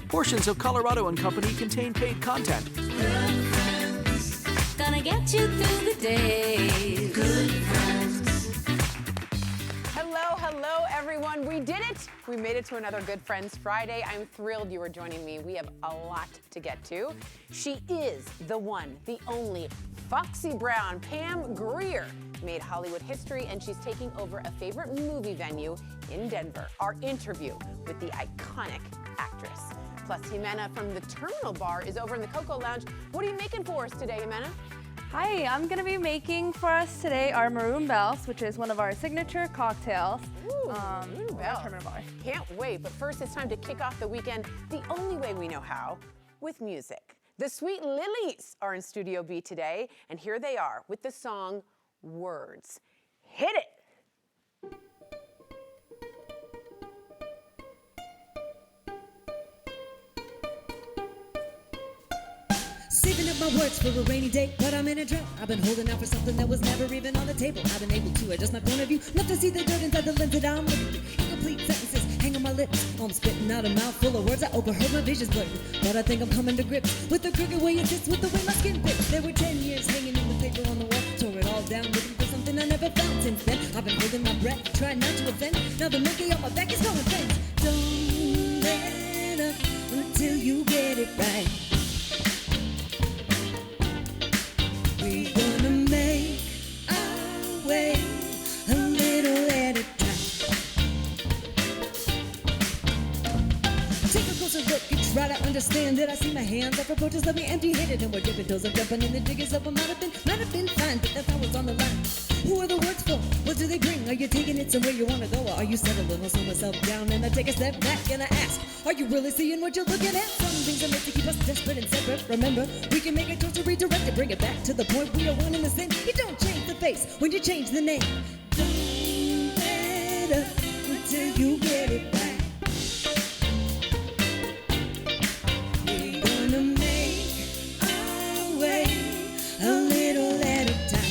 Portions of Colorado and Company contain paid content. Good friends, gonna get you through the day. Good friends. Hello, everyone. We did it. We made it to another Good Friends Friday. I'm thrilled you are joining me. We have a lot to get to. She is the one, the only Foxy Brown. Pam Grier made Hollywood history, and she's taking over a favorite movie venue in Denver. Our interview with the iconic actress. Plus, Jimena from the Terminal Bar is over in the Coco Lounge. What are you making for us today, Jimena? Hi, I'm going to be making for us today our Maroon Bells, which is one of our signature cocktails. Ooh, Maroon Bells. Terminal Bar. Can't wait, but first it's time to kick off the weekend the only way we know how, with music. The Sweet Lillies are in Studio B today, and here they are with the song Words. Hit it! Saving up my words for a rainy day, but I'm in a drought. I've been holding out for something that was never even on the table. I've been able to adjust my point of view, not to see the dirt inside the lens that I'm looking through. Incomplete sentences hang on my lips. I'm spitting out a mouthful of words. I overheard my visions blurred, but I think I'm coming to grips with the crooked way it sits, with the way my skin fits. There were 10 years hanging in the paper on the wall, tore it all down, looking for something I never found since then. I've been holding my breath, trying not to offend. Now the monkey on my back is going friends. Don't let up until you get it right. We're gonna make our way a little at a time. Take a closer look and try to understand it. I see my hands up approaches, let me empty-handed, and we're dipping toes. I'm jumping in the diggers up. I might have been fine, but that's how it's on the line. Who are the words for? What do they bring? Are you taking it somewhere you want to go, or are you settling? I'll slow myself down and I take a step back and I ask, are you really seeing what you're looking at? Some things are meant to keep us desperate and separate. Remember, we can make a choice to redirect it, bring it back to the point we are one and the same. You don't change the face when you change the name. Don't let up until you get it right. We're gonna make our way a little at a time.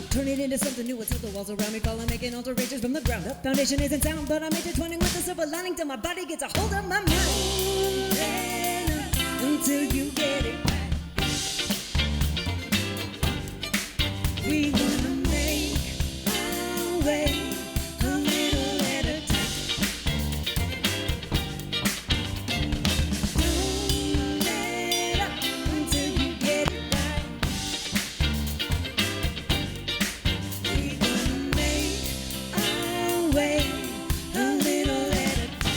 Turn it into something new until the walls around me fall. I'm making alterations from the ground up. Foundation isn't sound, but I'm intertwining with the silver lining till my body gets a hold of my mind. Until you get it right. We wanna make our way a little at a time. Don't let up until you get it right. We're gonna make our way a little at a time.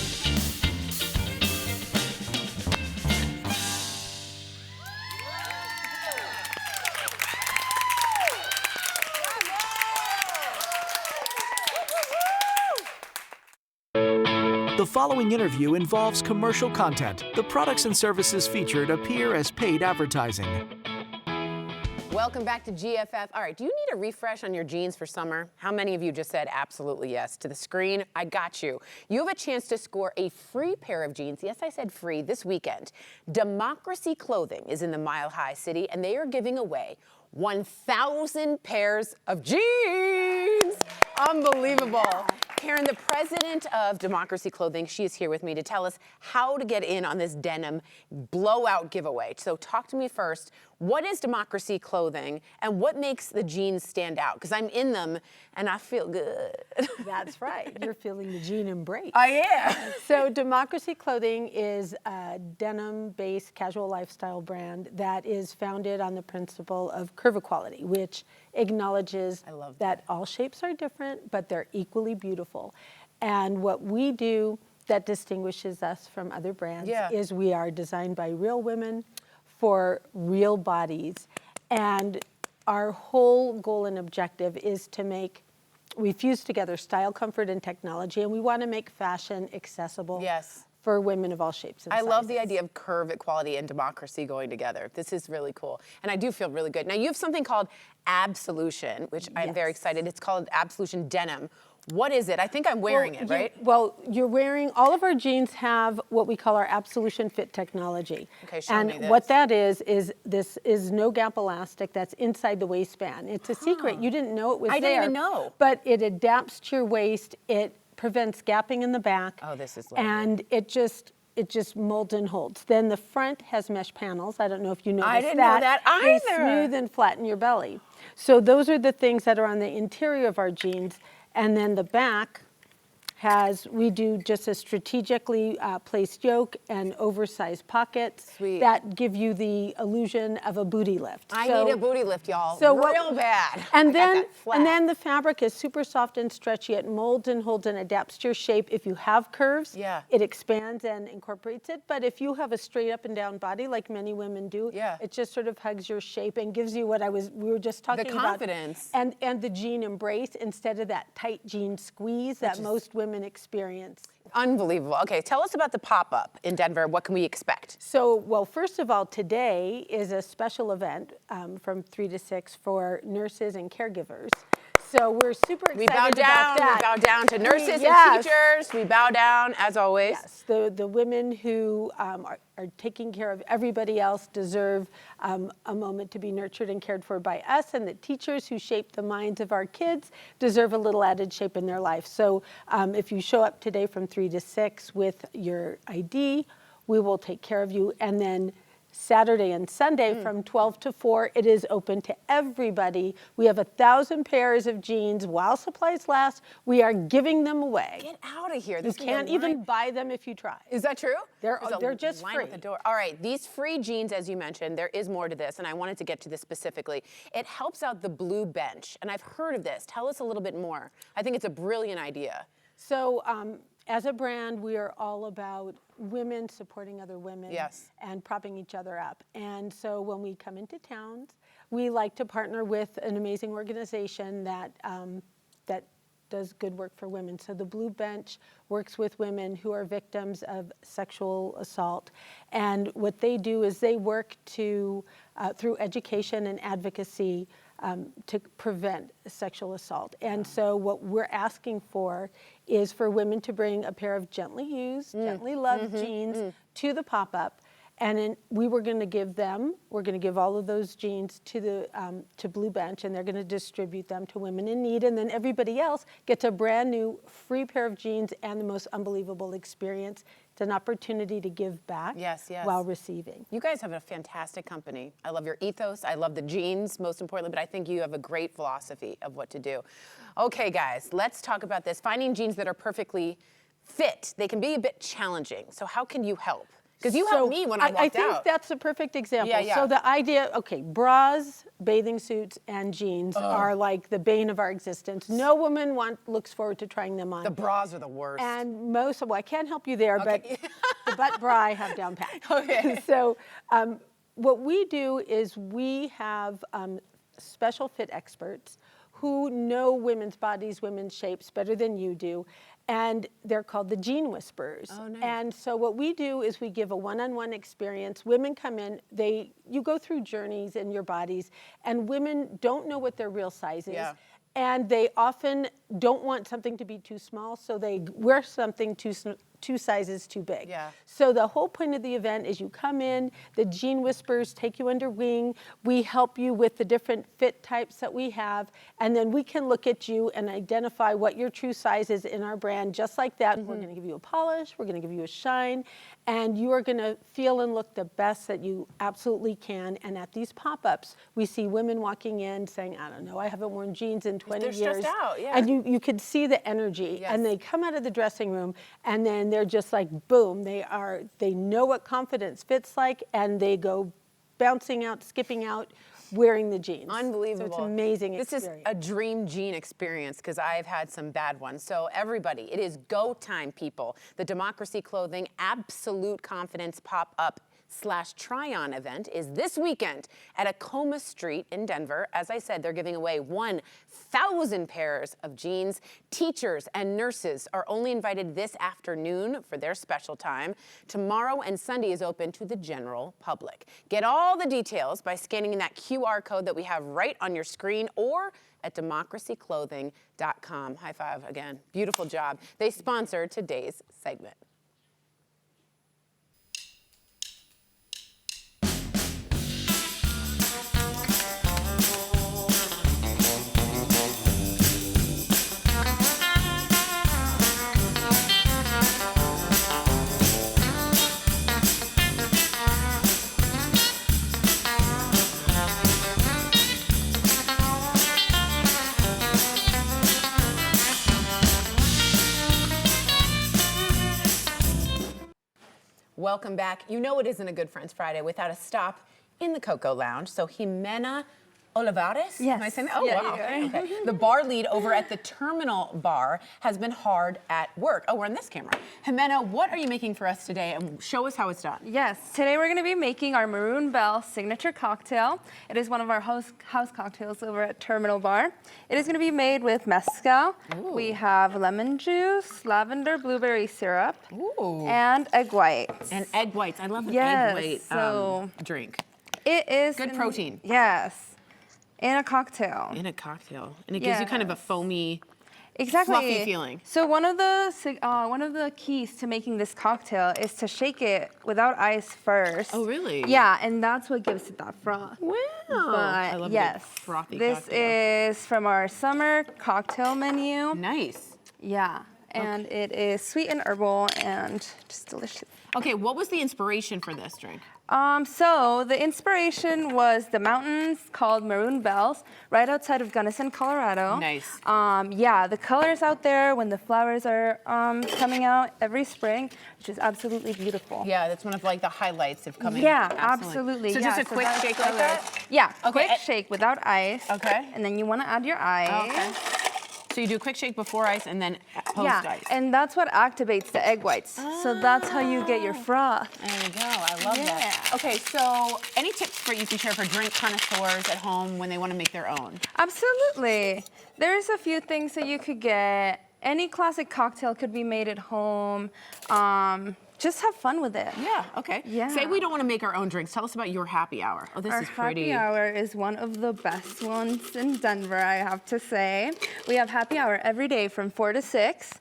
The following interview involves commercial content. The products and services featured appear as paid advertising. Welcome back to GFF. All right, do you need a refresh on your jeans for summer? How many of you just said absolutely yes to the screen? I got you. You have a chance to score a free pair of jeans. Yes, I said free this weekend. Democracy Clothing is in the Mile High City, and they are giving away 1,000 pairs of jeans. Unbelievable. Yeah. Karen, the president of Democracy Clothing, she is here with me to tell us how to get in on this denim blowout giveaway. So talk to me first. What is Democracy Clothing, and what makes the jeans stand out? Because I'm in them and I feel good. That's right. You're feeling the jean embrace. I am. So Democracy Clothing is a denim-based casual lifestyle brand that is founded on the principle of curve equality, which acknowledges that all shapes are different, but they're equally beautiful. And what we do that distinguishes us from other brands is we are designed by real women for real bodies. And our whole goal and objective is to we fuse together style, comfort, and technology, and we want to make fashion accessible for women of all shapes and sizes. I love the idea of curve equality and democracy going together. This is really cool. And I do feel really good. Now, you have something called Absolution, which I'm very excited. It's called Absolution Denim. What is it? I think I'm wearing it, right? Well, you're wearing, all of our jeans have what we call our Absolution Fit technology. Okay, show me this. And what that is this is no gap elastic that's inside the waistband. It's a secret. You didn't know it was there. I didn't even know. But it adapts to your waist. It prevents gapping in the back. Oh, this is lovely. And it just molds and holds. Then the front has mesh panels. I don't know if you noticed that. I didn't know that They either. smooth and flatten your belly. So those are the things that are on the interior of our jeans. And then the back we do just a strategically placed yoke and oversized pockets that give you the illusion of a booty lift. I need a booty lift, y'all, real bad. And then the fabric is super soft and stretchy. It molds and holds and adapts to your shape. If you have curves, it expands and incorporates it. But if you have a straight up and down body, like many women do, it just sort of hugs your shape and gives you what we were just talking about. The confidence. And the jean embrace instead of that tight jean squeeze that most women experience. Unbelievable. Okay, tell us about the pop-up in Denver. What can we expect? So, well, first of all, today is a special event from 3 to 6 for nurses and caregivers. So we're super excited about that. We bow down to nurses and teachers. We bow down, as always. Yes, the women who are taking care of everybody else deserve a moment to be nurtured and cared for by us, and the teachers who shape the minds of our kids deserve a little added shape in their life. So if you show up today from 3 to 6 with your ID, we will take care of you. And then Saturday and Sunday from 12 to 4, it is open to everybody. We have 1,000 pairs of jeans while supplies last. We are giving them away. Get out of here. You can't even buy them if you try. Is that true? They're just line free. At the door. All right, these free jeans, as you mentioned, there is more to this, and I wanted to get to this specifically. It helps out the blue bench, and I've heard of this. Tell us a little bit more. I think it's a brilliant idea. So as a brand, we are all about women supporting other women and propping each other up. And so when we come into towns, we like to partner with an amazing organization that does good work for women. So the Blue Bench works with women who are victims of sexual assault. And what they do is they work to, through education and advocacy, to prevent sexual assault. And so what we're asking for is for women to bring a pair of gently used, gently loved jeans to the pop-up. And then we're going to give all of those jeans to Blue Bench, and they're going to distribute them to women in need. And then everybody else gets a brand new free pair of jeans and the most unbelievable experience. It's an opportunity to give back while receiving. You guys have a fantastic company. I love your ethos. I love the jeans, most importantly, but I think you have a great philosophy of what to do. Okay, guys, let's talk about this. Finding jeans that are perfectly fit. They can be a bit challenging. So how can you help? Because you helped me when I walked out. I think that's a perfect example. Yeah. So the idea, okay, bras, bathing suits, and jeans are like the bane of our existence. No woman looks forward to trying them on. The bras are the worst. And I can't help you there, but the butt bra I have down pat. Okay. So what we do is we have special fit experts who know women's bodies, women's shapes better than you do. And they're called the Jean Whisperers. Oh, nice. And so what we do is we give a one-on-one experience. Women come in, you go through journeys in your bodies, and women don't know what their real size is. And they often don't want something to be too small, so they wear something two sizes too big. Yeah. So the whole point of the event is you come in, the Jean Whispers take you under wing, we help you with the different fit types that we have, and then we can look at you and identify what your true size is in our brand. Just like that, we're gonna give you a polish, we're gonna give you a shine, and you are gonna feel and look the best that you absolutely can. And at these pop-ups, we see women walking in saying, I don't know, I haven't worn jeans in 20 years. They're stressed out, yeah. And you could see the energy, Yes. and they come out of the dressing room, and then they're just like, boom, they know what confidence fits like, and they go bouncing out, skipping out, wearing the jeans. Unbelievable. So it's an amazing This experience. is a dream jean experience because I've had some bad ones. So everybody, it is go time, people. The Democracy Clothing Absolute Confidence pop-up / try-on event is this weekend at Acoma Street in Denver. As I said, they're giving away 1,000 pairs of jeans. Teachers and nurses are only invited this afternoon for their special time. Tomorrow and Sunday is open to the general public. Get all the details by scanning that QR code that we have right on your screen or at democracyclothing.com. High five again. Beautiful job. They sponsor today's segment. Welcome back. You know it isn't a Good Friends Friday without a stop in the Cocoa Lounge. So Jimena Olivares? Yes. Am I saying that? Oh, Yeah, wow. you are. Okay. The bar lead over at the Terminal Bar has been hard at work. Oh, we're on this camera. Jimena, what are you making for us today? And show us how it's done. Yes, today we're going to be making our Maroon Belle signature cocktail. It is one of our house cocktails over at Terminal Bar. It is going to be made with mezcal. Ooh. We have lemon juice, lavender blueberry syrup, Ooh. and egg whites. And egg whites. I love an Yes, egg white so- drink. It is Good protein. Yes, in a cocktail. In a cocktail. And it gives you kind of a foamy, Exactly. fluffy feeling. So one of the keys to making this cocktail is to shake it without ice first. Oh, really? Yeah, and that's what gives it that froth. Wow. But I love a yes, good frothy this cocktail. is from our summer cocktail menu. Nice. Yeah, and it is sweet and herbal and just delicious. Okay, what was the inspiration for this drink? So the inspiration was the mountains called Maroon Bells, right outside of Gunnison, Colorado. Nice. Yeah, the colors out there when the flowers are coming out every spring, which is absolutely beautiful. Yeah, that's one of like the highlights of coming. Yeah, absolutely. So yeah, just a quick that's shake like colors. that? Yeah, Okay, quick shake without ice. Okay. And then you want to add your ice. Okay. So you do a quick shake before ice and then post Yeah, ice. and that's what activates the egg whites. So that's how you get your froth. There you go. I love that. Yeah. Okay, so any tips for you can share for drink connoisseurs at home when they want to make their own? Absolutely. There's a few things that you could get. Any classic cocktail could be made at home. Just have fun with it. Yeah, okay. Yeah. Say we don't want to make our own drinks. Tell us about your happy hour. Oh, this Our is pretty. happy hour is one of the best ones in Denver, I have to say. We have happy hour every day from 4 to 6,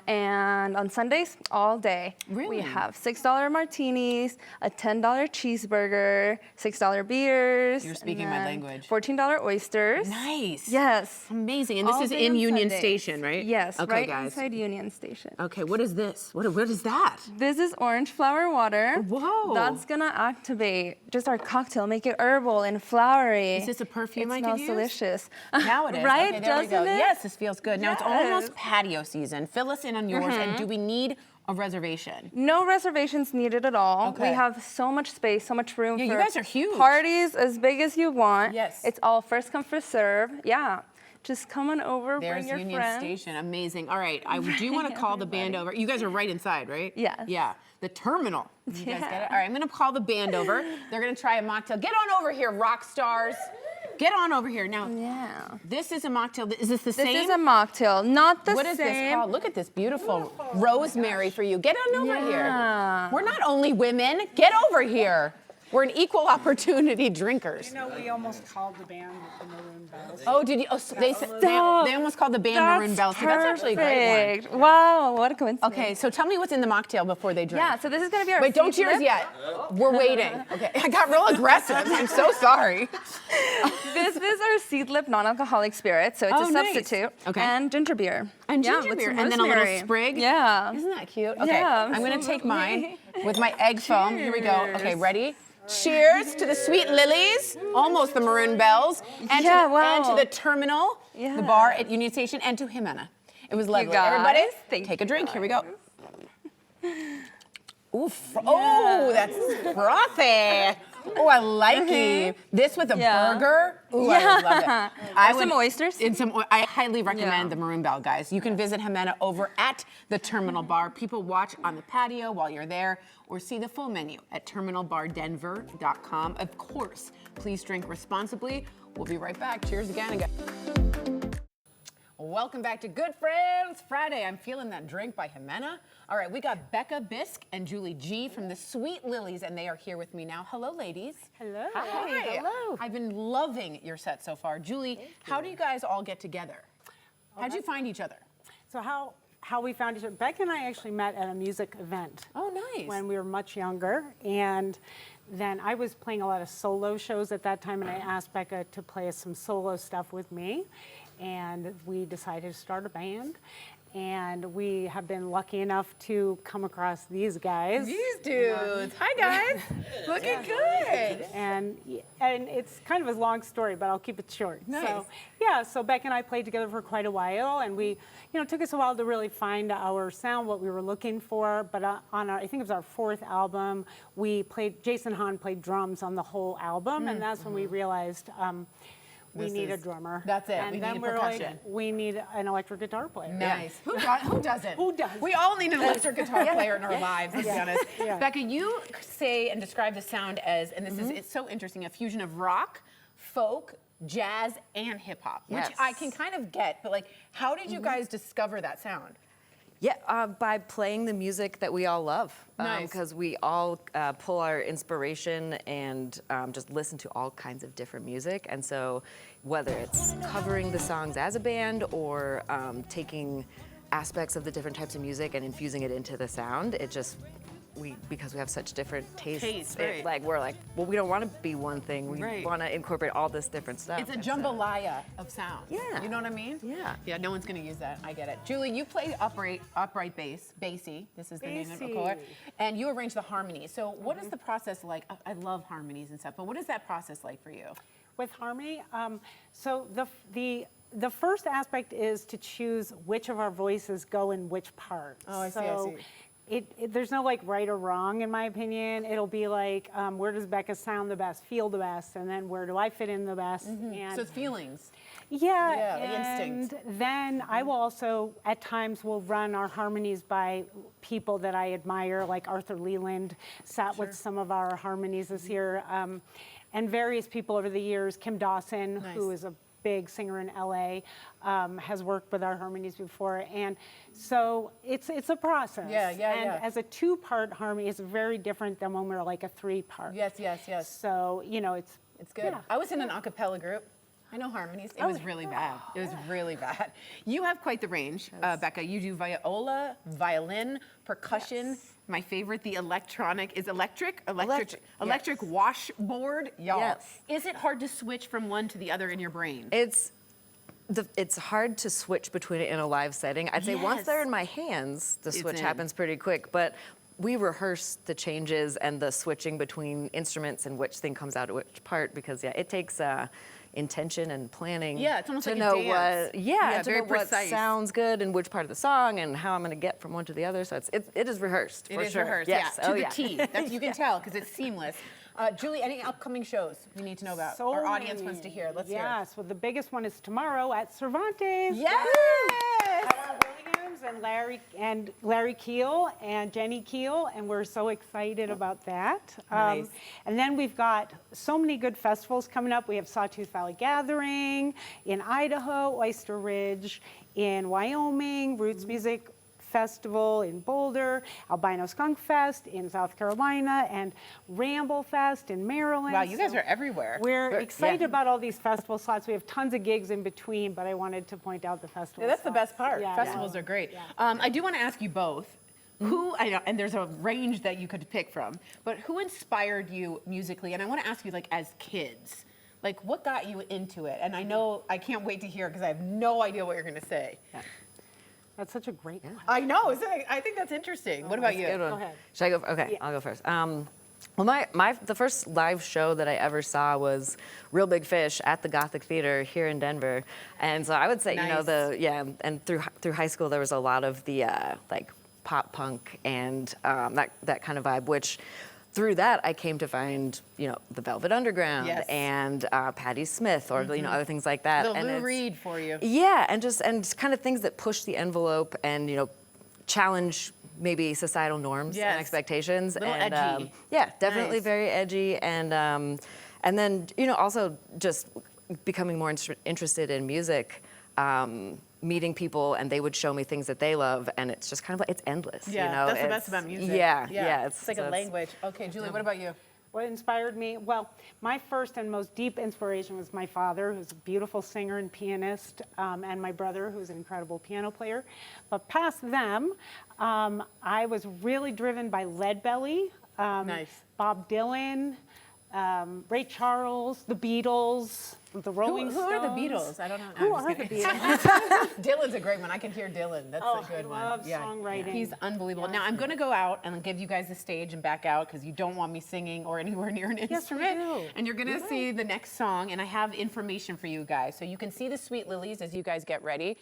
and on Sundays, all day. Really? We have $6 martinis, a $10 cheeseburger, $6 beers. You're speaking and my then language. $14 oysters. Nice. Yes. Amazing. And this All is day in on Union Sundays. Station, right? Yes, Okay, right guys. inside Union Station. Okay, what is this? What is that? This is orange flower water. Whoa. That's gonna activate just our cocktail, make it herbal and flowery. Is this a perfume it I could smells use? delicious. Now it is. Right? Okay, there we go. Doesn't it? Yes, this feels good. Now it's almost Yes. patio season. Fill us in on yours. Mm-hmm. And do we need a reservation? No reservations needed at all. Okay. We have so much space, so much room Yeah, for you guys are huge. parties as big as you want. Yes. It's all first come, first serve. Yeah. Just come on over, There's bring your Union friends. Station. Amazing. All right, I do want to call the band over. You guys are right inside, right? Yes. Yeah, the terminal. You guys Yeah. get it? All right, I'm going to call the band over. They're going to try a mocktail. Get on over here, rock stars. Get on over here. Now, Yeah. this is a mocktail. Is this the This same? is a mocktail, not the What is same. this called? Look at this beautiful rosemary for you. Get on over Yeah. here. We're not only women. Get over here. We're an equal opportunity drinkers. You know, we almost called the band the Maroon Bells. Oh, did you? Oh, so they almost called the band Maroon Bells. So that's actually a great one. Wow, what a coincidence. Okay, so tell me what's in the mocktail before they drink. Yeah, so this is gonna be our Wait, don't Sweet cheers Lip. yet. We're waiting. Okay, I got real aggressive. I'm so sorry. This is our seed lip non-alcoholic spirit, so it's Oh, a nice. substitute. Okay. And ginger beer. And Yeah, ginger with beer, some and then a little rosemary. sprig. Yeah. Isn't that cute? Okay, Yeah, I'm gonna take mine absolutely. with my egg foam. Here we go. Okay, ready? Cheers to the Sweet Lillies, almost the Maroon Bells, and, Yeah, and to wow. the terminal, the bar at Union Station, and to Jimena. It was lovely. guys. Everybody, Thank take a you drink. Here we go. Oof. Oh, that's frothy. Oh, I like it. This with a Yeah. burger. Ooh, I would love it. I some oysters. I highly recommend Yeah. the Maroon Bell, guys. You can visit Jimena over at the Terminal Bar. People watch on the patio while you're there, or see the full menu at terminalbardenver.com. Of course, please drink responsibly. We'll be right back. Cheers again. Welcome back to Good Friends Friday. I'm feeling that drink by Jimena. All right, we got Becca Bisk and Julie G from the Sweet Lillies, and they are here with me now. Hello, ladies. Hello. Hi. Hello. I've been loving your set so far. Julie, how do you guys all get together? How'd you find each other? So how we found each other, Beck and I actually met at a music event. Oh, nice. When we were much younger, and then I was playing a lot of solo shows at that time, and I asked Becca to play some solo stuff with me, and we decided to start a band. And we have been lucky enough to come across these guys. These dudes. Hi, guys. Looking good. And it's kind of a long story, but I'll keep it short. Nice. So, yeah, so Beck and I played together for quite a while, and we, it took us a while to really find our sound, what we were looking for. But on our, I think it was our 4th album, Jason Hahn played drums on the whole album, and that's when we realized we need a drummer. That's it. And We then need we're percussion. like, we need an electric guitar player. Nice. Who doesn't? Who doesn't? We all need an electric guitar player in our lives, let's be honest. Yeah. Becca, you say and describe the sound as, and this is it's so interesting, a fusion of rock, folk, jazz, and hip hop, which Yes. I can kind of get, but like, how did you guys discover that sound? Yeah, by playing the music that we all love. Nice. Because we all pull our inspiration and just listen to all kinds of different music. And so whether it's covering the songs as a band or taking aspects of the different types of music and infusing it into the sound, it just, because we have such different tastes, right. we're like, well, we don't want to be one thing. We Right. want to incorporate all this different stuff. It's a And so- jambalaya of sound. Yeah. You know what I mean? Yeah. Yeah, no one's gonna use that. I get it. Julie, you play upright bass, bassy. This is the name of the Bassy. and you arrange the harmonies. So what is the process like? I love harmonies and stuff, but what is that process like for you? With harmony, so the first aspect is to choose which of our voices go in which part. Oh, I see, I So see. there's no like right or wrong in my opinion. It'll be like, where does Becca sound the best, feel the best, and then where do I fit in the best? And So it's feelings. yeah, the and instinct. then I will also, at times, will run our harmonies by people that I admire, like Arthur Leland sat with some of our harmonies this year, and various people over the years. Kim Dawson, who Nice. is a big singer in LA, has worked with our harmonies before, and so it's a process. Yeah, yeah, and yeah. as a 2-part harmony, it's very different than when we're like a 3-part. Yes, yes, yes. So it's It's good. Yeah. I was in an a cappella group. I know harmonies. It was really bad. It was really bad. You have quite the range, Becca. You do viola, violin, percussion. My favorite, the electronic, is electric washboard. Y'all, Yes. is it hard to switch from one to the other in your brain? It's hard to switch between it in a live setting. I'd say once Yes. they're in my hands, the switch in. happens pretty quick. But we rehearse the changes and the switching between instruments and which thing comes out at which part, because it takes intention and planning. Yeah, it's almost to like a know dance. what Yeah, to very know what precise. sounds good and which part of the song and how I'm going to get from one to the other. So it is rehearsed It for is sure. rehearsed, Yes. yeah, to Oh, the yeah. T. That's, you can tell because it's seamless. Julie, any upcoming shows we need to know about? So Our audience many. wants to hear. Let's hear. Yes, well, the biggest one is tomorrow at Cervantes. Yes! Howard Williams and Larry Keel and Jenny Keel, and we're so excited about that. Nice. And then we've got so many good festivals coming up. We have Sawtooth Valley Gathering in Idaho, Oyster Ridge in Wyoming, Roots Music Festival in Boulder, Albino Skunk Fest in South Carolina, and Ramble Fest in Maryland. Wow, you guys are everywhere. We're excited about all these festival slots. We have tons of gigs in between, but I wanted to point out the festival That's the best part. Yeah, Festivals are great. I do want to ask you both, who, I know, and there's a range that you could pick from, but who inspired you musically? And I want to ask you, like, as kids, like, what got you into it? And I know, I can't wait to hear because I have no idea what you're going to say. Yeah. That's such a great one. I know. I think that's interesting. What about you? Good one. Go ahead. Should I go? Okay, I'll go first. Well, the first live show that I ever saw was Real Big Fish at the Gothic Theater here in Denver, and so I would say, you know, and through high school there was a lot of the like pop punk and that kind of vibe, which through that I came to find, you know, the Velvet Underground and Patti Smith or you know, other things like that. The Lou Reed for you. Yeah, and kind of things that push the envelope and, you know, challenge maybe societal norms and expectations. A little and, edgy. Yeah, definitely very edgy. And then, you know, also just becoming more interested in music, meeting people, and they would show me things that they love, and it's just kind of like, it's endless. Yeah, you know? that's the best about music. Yeah. It's like a language. Okay, Julie, what about you? What inspired me? Well, my first and most deep inspiration was my father, who's a beautiful singer and pianist, and my brother, who's an incredible piano player. But past them, I was really driven by Leadbelly, Bob Dylan, Ray Charles, the Beatles, the Rolling Stones. Who are the Beatles? I don't know. Who are the Beatles? Dylan's a great one. I can hear Dylan. That's a good one. I love songwriting. He's unbelievable. Now, I'm going to go out and give you guys the stage and back out because you don't want me singing or anywhere near an instrument. we do. And you're going to see the next song, and I have information for you guys. So you can see the Sweet Lillies as you guys get ready.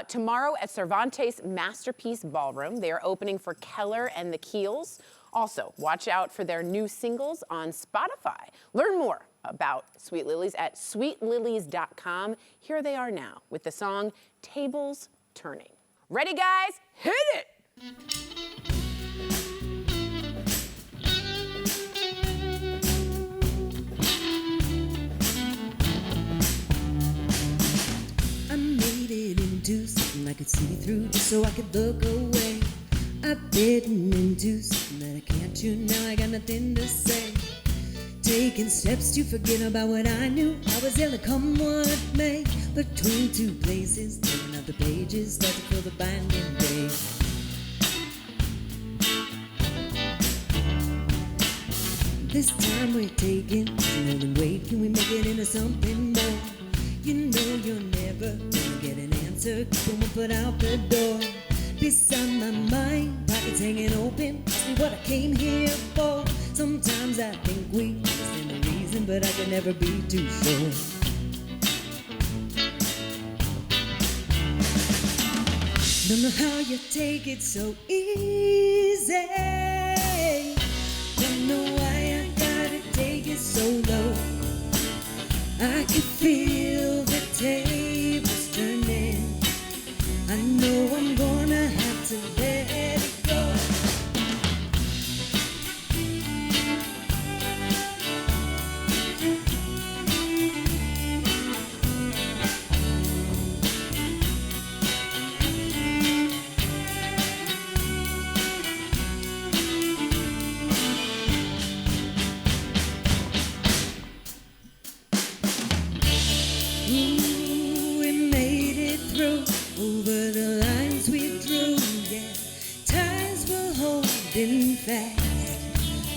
Tomorrow at Cervantes Masterpiece Ballroom, they are opening for Keller and the Keels. Also, watch out for their new singles on Spotify. Learn more about Sweet Lillies at sweetlillies.com. Here they are now with the song Tables Turning. Ready, guys? Hit it! I made it into something I could see through just so I could look away. I've bitten into something that I can't chew, now I got nothing to say. Taking steps to forget about what I knew, I was able to come what may. Between two places, turning out the pages, start to feel the binding day. This time we're taking more than weight, can we make it into something more? You know you're never gonna get an answer, keep one foot out the door. Beside my mind, pockets hanging open, ask me what I came here for. Sometimes I think we understand the reason, but I can never be too sure. Don't know how you take it so easy. Don't know why I gotta take it so low. I can feel the tables turning. I know I'm gonna have to let it go. Ooh, we made it through. Over the lines we drew, yeah. Ties were holding fast,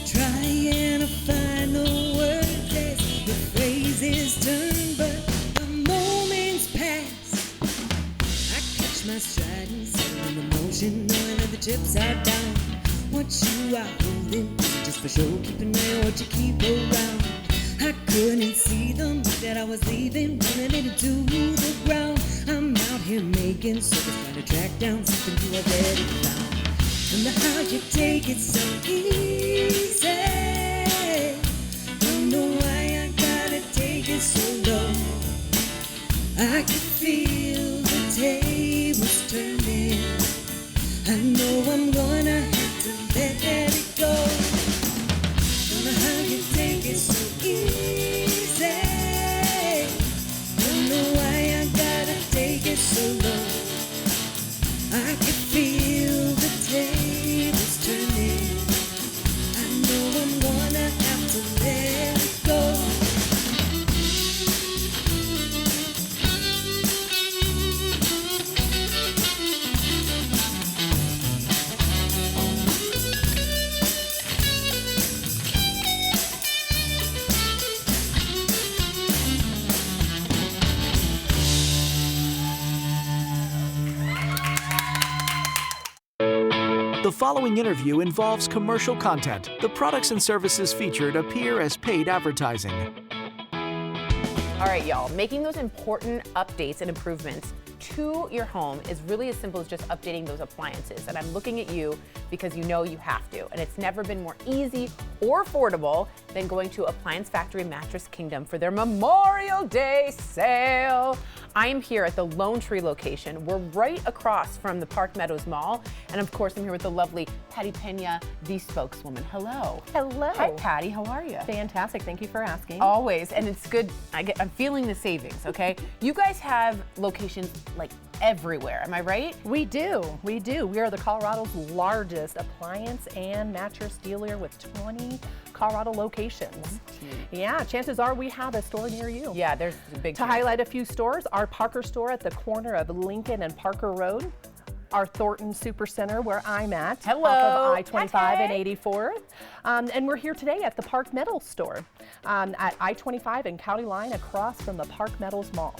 trying to find the words as the phrases turn, but the moments pass. I catch my stride and settle in the motion, knowing that the chips are down. What you are holding, just for show, keeping there what you keep around. I couldn't see the mark that I was leaving, running into the ground. I'm out here making circles, trying to track down something you already found. Don't know how you take it so easy. Don't know why I gotta take it so low. I can feel the tables turning. I know I'm gonna have to let it go. Don't know how you take it so easy. Don't know why I gotta take it so low. I can feel The following interview involves commercial content. The products and services featured appear as paid advertising. All right, y'all, making those important updates and improvements to your home is really as simple as just updating those appliances. And I'm looking at you because you know you have to. And it's never been more easy or affordable than going to Appliance Factory Mattress Kingdom for their Memorial Day sale. I am here at the Lone Tree location. We're right across from the Park Meadows Mall. And of course, I'm here with the lovely Patty Pena, the spokeswoman. Hello. Hello. Hi, Patty. How are you? Fantastic. Thank you for asking. Always. And it's good. I'm feeling the savings, okay? You guys have locations like everywhere. Am I right? We do. We do. We are the Colorado's largest appliance and mattress dealer with 20 Colorado locations. Yeah, chances are we have a store near you. Yeah, there's a big To highlight a few stores, our Parker store at the corner of Lincoln and Parker Road. Our Thornton Supercenter, where I'm at, Hello. off of I-25 Hi. and 84th. And we're here today at the Park Meadows store at I-25 and County Line across from the Park Meadows Mall.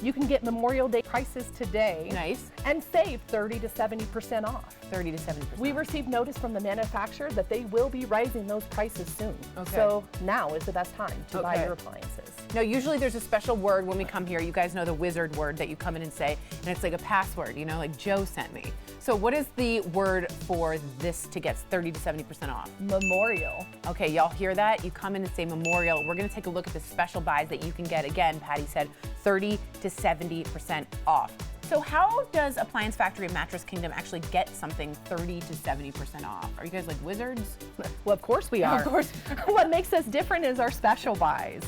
You can get Memorial Day prices today. Nice. And save 30 to 70% off. 30 to 70%. We received notice from the manufacturer that they will be raising those prices soon. Okay. So now is the best time to buy Okay. your appliances. No, usually there's a special word when we come here. You guys know the wizard word that you come in and say, and it's like a password, you know, like Joe sent me. So what is the word for this to get 30 to 70% off? Memorial. Okay, y'all hear that? You come in and say Memorial. We're gonna take a look at the special buys that you can get. Again, Patty said 30 to 70% off. So how does Appliance Factory and Mattress Kingdom actually get something 30 to 70% off? Are you guys like wizards? Well, of course we are. Of course. What makes us different is our special buys.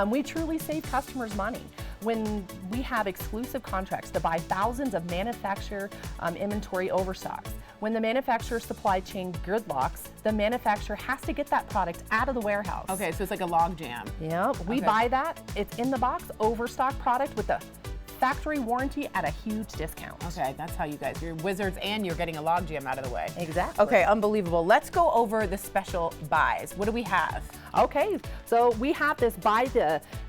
We truly save customers money when we have exclusive contracts to buy thousands of manufacturer inventory overstocks. When the manufacturer supply chain gridlocks, the manufacturer has to get that product out of the warehouse. Okay, so it's like a log jam. Yep, we Okay. buy that. It's in the box, overstock product with a factory warranty at a huge discount. Okay, that's how you guys, you're wizards and you're getting a log jam out of the way. Exactly. Okay, unbelievable. Let's go over the special buys. What do we have? Okay, so we have this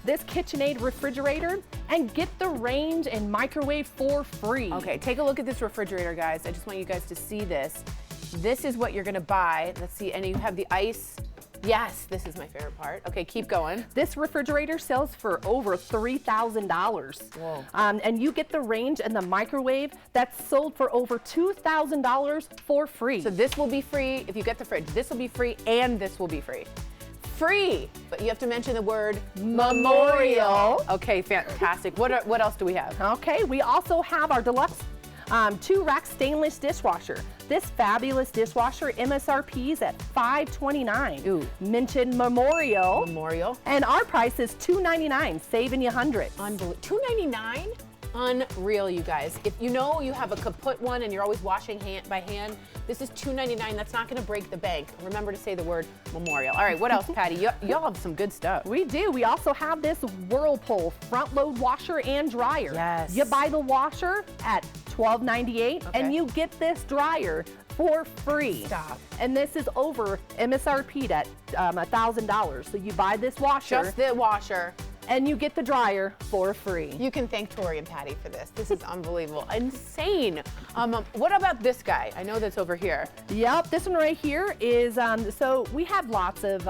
this KitchenAid refrigerator and get the range and microwave for free. Okay, take a look at this refrigerator, guys. I just want you guys to see this. This is what you're gonna buy. Let's see, and you have the ice. Yes, this is my favorite part. Okay, keep going. This refrigerator sells for over $3,000. Whoa. And you get the range and the microwave that's sold for over $2,000 for free. So this will be free if you get the fridge. This will be free and this will be free. Free, but you have to mention the word Memorial. Okay, fantastic. What else do we have? Okay, we also have our deluxe 2-rack stainless dishwasher. This fabulous dishwasher MSRP's at $529. Ooh. Mention Memorial. Memorial. And our price is $299, saving you hundreds. Unbelievable. $299? Unreal, you guys. If you know you have a kaput one and you're always washing by hand, this is $299. That's not gonna break the bank. Remember to say the word Memorial. All right, what else, Patty? Y'all have some good stuff. We do. We also have this Whirlpool front load washer and dryer. Yes. You buy the washer at $12.98 Okay. and you get this dryer for free. Stop. And this is over MSRP'd at $1,000. So you buy this washer Just the washer. and you get the dryer for free. You can thank Tori and Patty for this. This is unbelievable. Insane. What about this guy? I know that's over here. Yep, this one right here is, so we have lots of,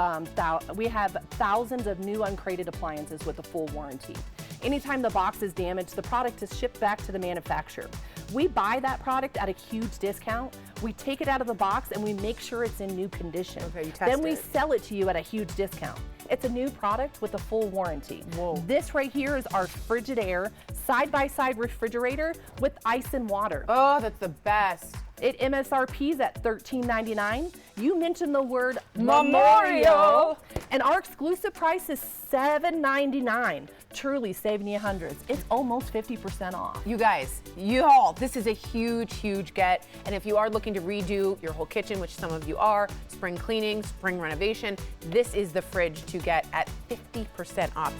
we have thousands of new uncrated appliances with a full warranty. Anytime the box is damaged, the product is shipped back to the manufacturer. We buy that product at a huge discount. We take it out of the box and we make sure it's in new condition. Okay, you test Then we it. sell it to you at a huge discount. It's a new product with a full warranty. Whoa. This right here is our Frigidaire side-by-side refrigerator with ice and water. Oh, that's the best. It MSRP's at $13.99. You mentioned the word Memorial. and our exclusive price is $7.99. Truly saving you hundreds. It's almost 50% off. You guys, y'all, this is a huge, huge get. And if you are looking to redo your whole kitchen, which some of you are, spring cleaning, spring renovation, this is the fridge to get at 50% off.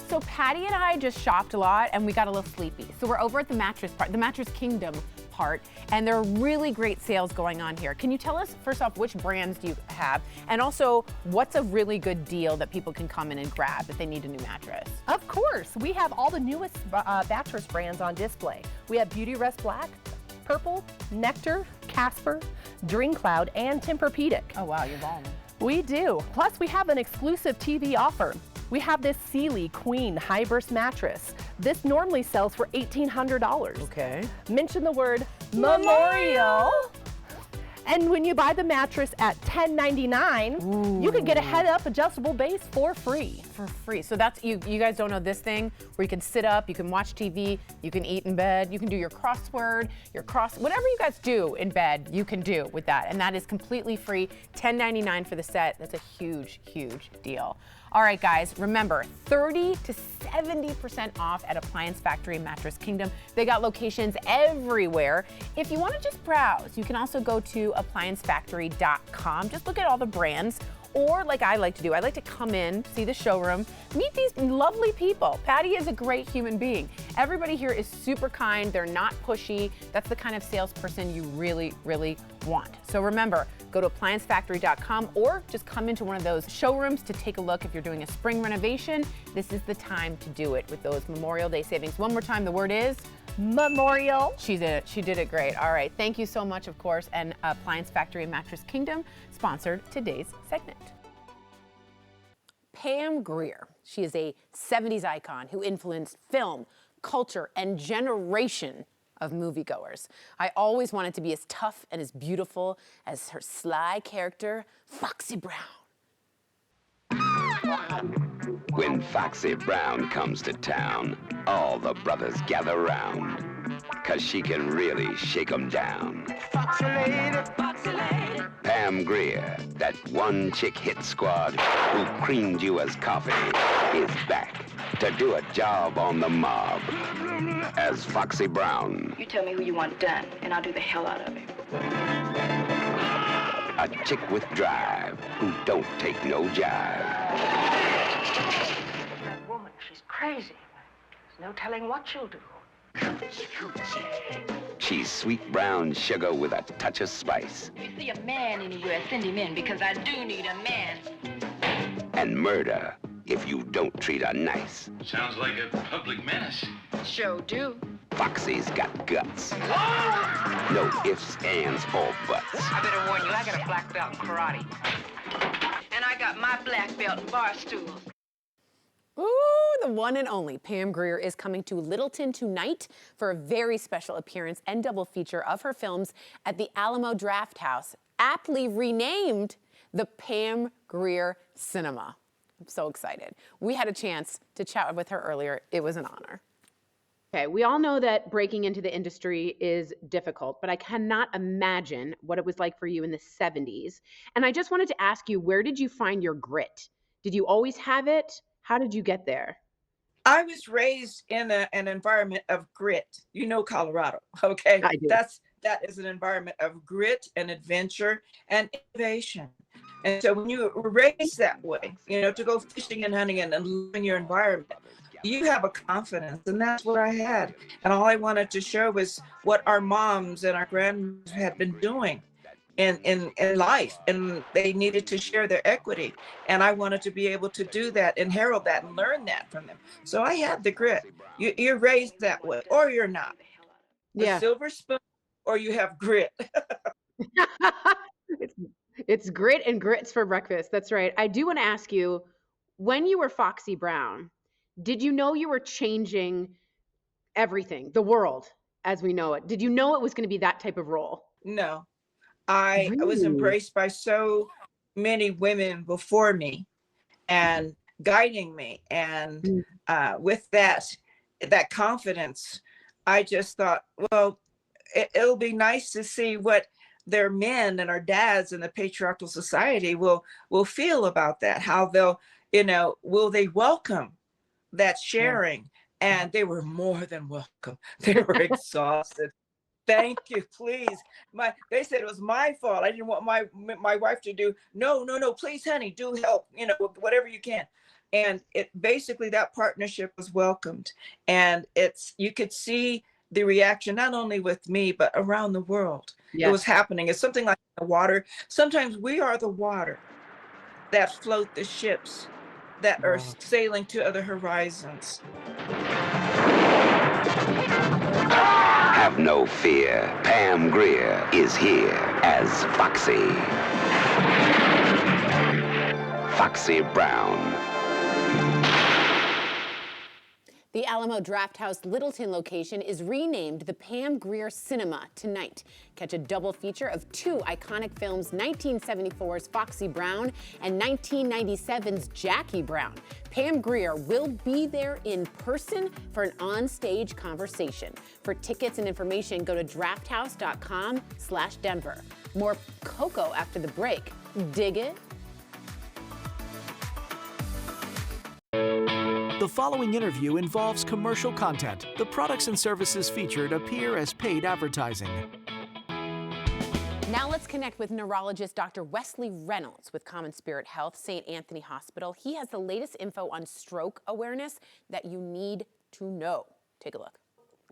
So Patty and I just shopped a lot and we got a little sleepy. So we're over at the mattress part, the Mattress Kingdom part, and there are really great sales going on here. Can you tell us, first off, which brands do you have? And also, what's a really good deal that people can come in and grab if they need a new mattress? Of course, we have all the newest mattress brands on display. We have Beauty Rest Black, Purple, Nectar, Casper, Dream Cloud, and Tempur-Pedic. Oh wow, you're balling. We do. Plus, we have an exclusive TV offer. We have this Sealy Queen High Burst mattress. This normally sells for $1,800. Okay. Mention the word Memorial. And when you buy the mattress at $10.99, you can get a head-up adjustable base for free. For free. So that's, you guys don't know this thing where you can sit up, you can watch TV, you can eat in bed, you can do your crossword, whatever you guys do in bed, you can do with that. And that is completely free, $10.99 for the set. That's a huge, huge deal. All right, guys, remember, 30 to 70% off at Appliance Factory Mattress Kingdom. They got locations everywhere. If you want to just browse, you can also go to appliancefactory.com. Just look at all the brands. Or like I like to do, I like to come in, see the showroom, meet these lovely people. Patty is a great human being. Everybody here is super kind. They're not pushy. That's the kind of salesperson you really, really want. So remember, go to appliancefactory.com or just come into one of those showrooms to take a look. If you're doing a spring renovation, this is the time to do it with those Memorial Day savings. One more time, the word is Memorial. She did it. She did it great. All right. Thank you so much, of course. And Appliance Factory and Mattress Kingdom sponsored today's segment. Pam Grier. She is a 70s icon who influenced film, culture, and generation of moviegoers. I always wanted to be as tough and as beautiful as her sly character, Foxy Brown. When Foxy Brown comes to town, all the brothers gather round, 'cause she can really shake 'em down. Foxy lady, Foxy lady. Pam Grier, that one chick hit squad who creamed you as coffee, is back to do a job on the mob as Foxy Brown. You tell me who you want done, and I'll do the hell out of it. A chick with drive who don't take no jive. That woman, she's crazy. There's no telling what she'll do. She's sweet brown sugar with a touch of spice. If you see a man anywhere, send him in, because I do need a man. And murder if you don't treat her nice. Sounds like a public menace. Sure do. Foxy's got guts. No ifs, ands, or buts. I better warn you, I got a black belt in karate. And I got my black belt in bar stools. Ooh, the one and only Pam Grier is coming to Littleton tonight for a very special appearance and double feature of her films at the Alamo Drafthouse, aptly renamed the Pam Grier Cinema. I'm so excited. We had a chance to chat with her earlier. It was an honor. Okay, we all know that breaking into the industry is difficult, but I cannot imagine what it was like for you in the 70s. And I just wanted to ask you, where did you find your grit? Did you always have it? How did you get there? I was raised in an environment of grit. You know Colorado, okay? I do. That is an environment of grit and adventure and innovation. And so when you were raised that way, you know, to go fishing and hunting and living your environment, you have a confidence, and that's what I had. And all I wanted to show was what our moms and our grandmothers had been doing in life, and they needed to share their equity. And I wanted to be able to do that and herald that and learn that from them. So I had the grit. You're raised that way, or you're not. Yeah. A silver spoon, or you have grit. It's grit and grits for breakfast. That's right. I do want to ask you, when you were Foxy Brown, did you know you were changing everything, the world as we know it? Did you know it was going to be that type of role? No, I was embraced by so many women before me and guiding me. And with that confidence, I just thought, well, it'll be nice to see what their men and our dads in the patriarchal society will feel about that, how they'll, will they welcome that sharing? And they were more than welcome. They were exhausted. Thank you, please. They said it was my fault. I didn't want my wife to do. No, please, honey, do help, whatever you can. And it basically, that partnership was welcomed. And you could see the reaction, not only with me, but around the world. Yes. It was happening. It's something like the water. Sometimes we are the water that float the ships that are sailing to other horizons. Have no fear, Pam Grier is here as Foxy. Foxy Brown. The Alamo Drafthouse Littleton location is renamed the Pam Grier Cinema tonight. Catch a double feature of two iconic films, 1974's Foxy Brown and 1997's Jackie Brown. Pam Grier will be there in person for an on-stage conversation. For tickets and information, go to drafthouse.com/Denver. More Coco after the break. Dig it? The following interview involves commercial content. The products and services featured appear as paid advertising. Now let's connect with neurologist Dr. Wesley Reynolds with Common Spirit Health, St. Anthony Hospital. He has the latest info on stroke awareness that you need to know. Take a look.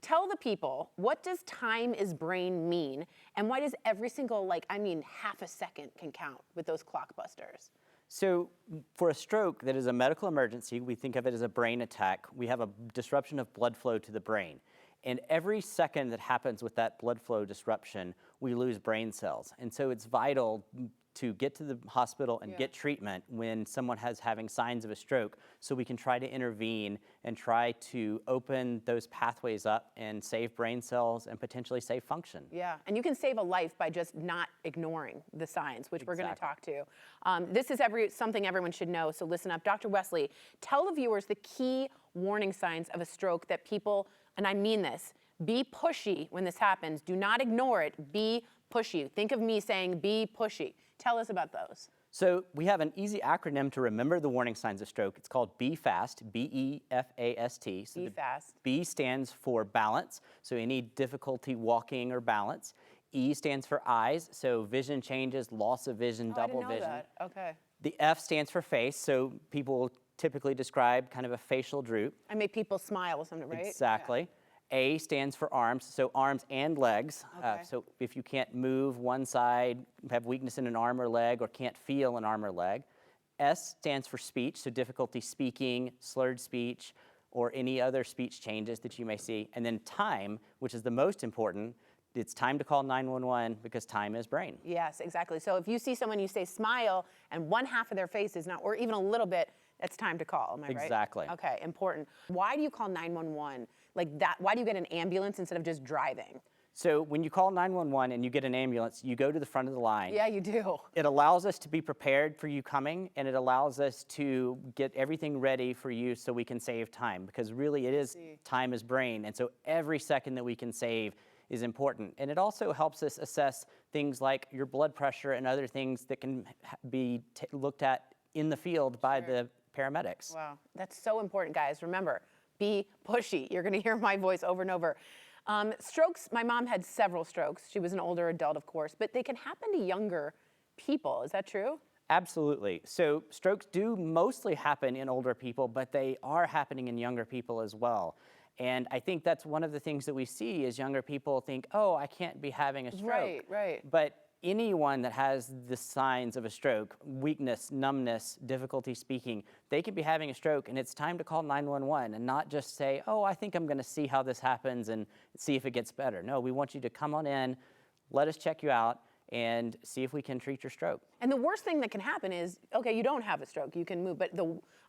Tell the people, what does time is brain mean, and why does every single, half a second can count with those clock busters? So for a stroke that is a medical emergency, we think of it as a brain attack. We have a disruption of blood flow to the brain. And every second that happens with that blood flow disruption, we lose brain cells. And so it's vital to get to the hospital and get treatment when someone has having signs of a stroke, so we can try to intervene and try to open those pathways up and save brain cells and potentially save function. Yeah, and you can save a life by just not ignoring the signs, which we're going to talk to. This is something everyone should know, so listen up. Dr. Wesley, tell the viewers the key warning signs of a stroke that people, and I mean this, be pushy when this happens. Do not ignore it. Be pushy. Think of me saying be pushy. Tell us about those. So we have an easy acronym to remember the warning signs of stroke. It's called B-FAST, B-E-F-A-S-T. So B-FAST. B stands for balance, so any difficulty walking or balance. E stands for eyes, so vision changes, loss of vision, double vision. That. Okay. The F stands for face, so people typically describe kind of a facial droop. I make people smile or something, right? Exactly. Yeah. A stands for arms, so arms and legs. Okay. So if you can't move one side, have weakness in an arm or leg, or can't feel an arm or leg. S stands for speech, so difficulty speaking, slurred speech, or any other speech changes that you may see. And then time, which is the most important, it's time to call 911 because time is brain. Yes, exactly. So if you see someone, you say smile, and one half of their face is not, or even a little bit, it's time to call, am I right? Exactly. Okay, important. Why do you call 911? Like that, why do you get an ambulance instead of just driving? So when you call 911 and you get an ambulance, you go to the front of the line. Yeah, you do. It allows us to be prepared for you coming, and it allows us to get everything ready for you so we can save time, because really it is time is brain, and so every second that we can save is important. And it also helps us assess things like your blood pressure and other things that can be looked at in the field by the paramedics. Wow, that's so important, guys. Remember, be pushy. You're going to hear my voice over and over. Strokes, my mom had several strokes. She was an older adult, of course, but they can happen to younger people. Is that true? Absolutely. So strokes do mostly happen in older people, but they are happening in younger people as well. And I think that's one of the things that we see is younger people think, oh, I can't be having a stroke. Right, right. But anyone that has the signs of a stroke, weakness, numbness, difficulty speaking, they could be having a stroke, and it's time to call 911 and not just say, oh, I think I'm going to see how this happens and see if it gets better. No, we want you to come on in, let us check you out, and see if we can treat your stroke. And the worst thing that can happen is, okay, you don't have a stroke, you can move, but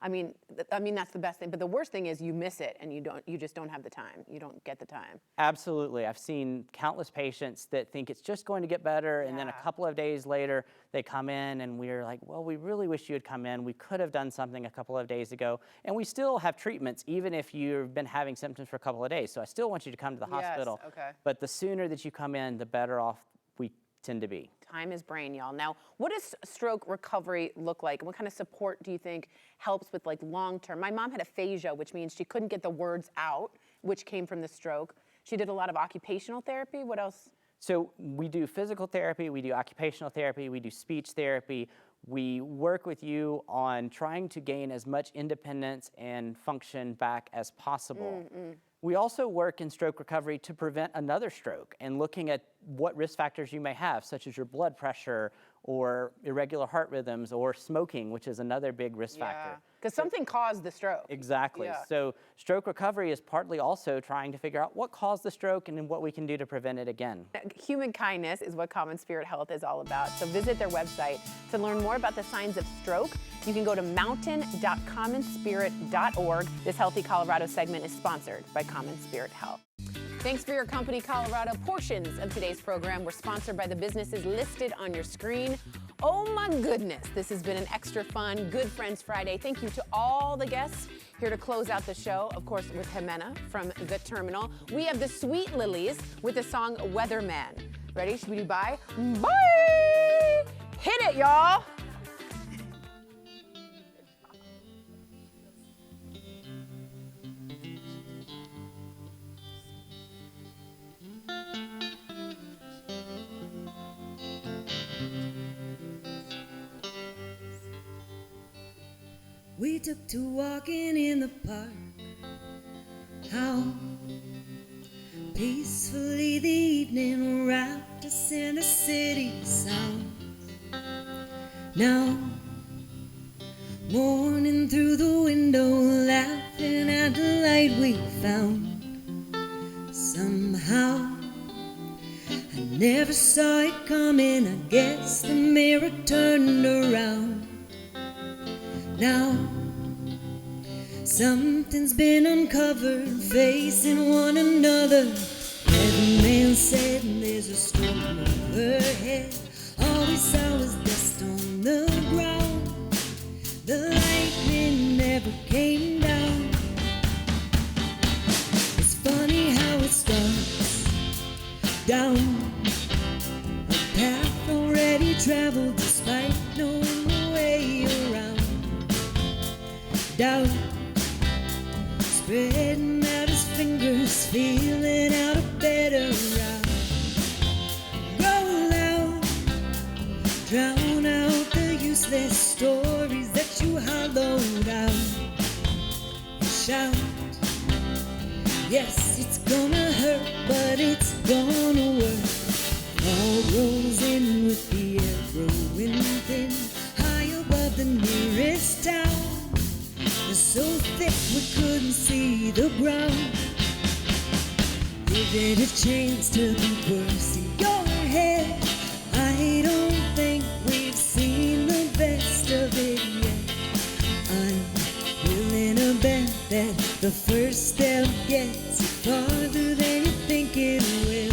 I mean that's the best thing. But the worst thing is you miss it and you just don't have the time. You don't get the time. Absolutely. I've seen countless patients that think it's just going to get better, and then a couple of days later they come in and we're like, well, we really wish you had come in. We could have done something a couple of days ago. And we still have treatments even if you've been having symptoms for a couple of days. So I still want you to come to the hospital. Okay. But the sooner that you come in, the better off we tend to be. Time is brain, y'all. Now, what does stroke recovery look like? What kind of support do you think helps with long-term? My mom had aphasia, which means she couldn't get the words out, which came from the stroke. She did a lot of occupational therapy. What else? So we do physical therapy, we do occupational therapy, we do speech therapy. We work with you on trying to gain as much independence and function back as possible. We also work in stroke recovery to prevent another stroke and looking at what risk factors you may have, such as your blood pressure or irregular heart rhythms, or smoking, which is another big risk factor. Because something caused the stroke. Exactly. Yeah. So stroke recovery is partly also trying to figure out what caused the stroke and then what we can do to prevent it again. Human kindness is what Common Spirit Health is all about. So visit their website to learn more about the signs of stroke. You can go to mountain.commonspirit.org. This Healthy Colorado segment is sponsored by Common Spirit Health. Thanks for your company, Colorado. Portions of today's program were sponsored by the businesses listed on your screen. Oh my goodness, this has been an extra fun Good Friends Friday. Thank you to all the guests here to close out the show, of course, with Jimena from The Terminal. We have the Sweet Lillies with the song Weatherman. Ready? Should we do bye? Bye! Hit it, y'all! We took to walking in the park. How peacefully the evening wrapped us in the city sound. Now, morning through the window, laughing at the light we found. Somehow, I never saw it coming. I guess the mirror turned around. Now, something's been uncovered, facing one another. Weatherman said there's a storm overhead. All we saw was dust on the ground. The lightning never came down. It's funny how it starts down a path already traveled, despite knowing the way around. Doubt spreading out his fingers, feeling out a better route. Roll out, drown out the useless stories that you hollowed out. And shout, yes, it's gonna hurt, but it's gonna work. All rolls in with the air growing thin, high above the nearest town. So thick we couldn't see the ground. Give it a chance to be worse in your head. I don't think we've seen the best of it yet. I'm willing to bet that the first step gets you farther than you think it will.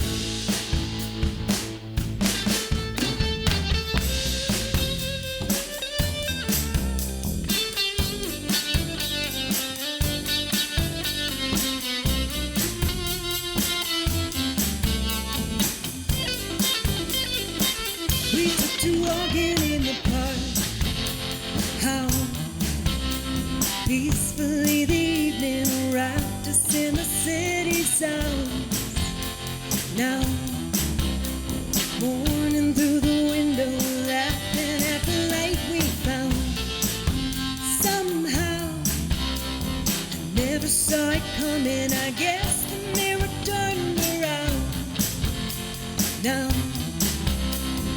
Peacefully the evening wrapped us in the city sounds. Now, morning through the window, laughing at the light we found. Somehow, I never saw it coming. I guess the mirror turned around. Now,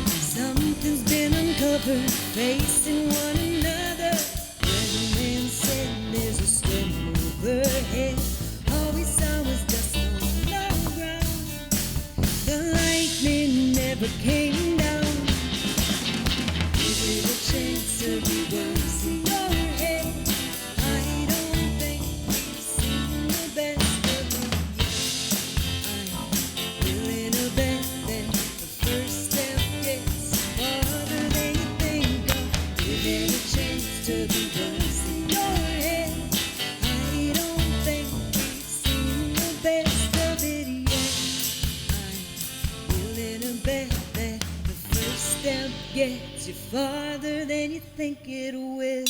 something's been uncovered, facing one another. Weatherman said there's a storm overhead. All we saw was dust on the ground. The lightning never came down. Give it a chance to be worse in your head. I don't think we've seen the best of it yet. I'm willing to bet that the first step gets farther than you think of. Give it a chance to be worse in your head. I don't think we've seen the best of it yet. I'm willing to bet that the first step gets you farther than you think it will.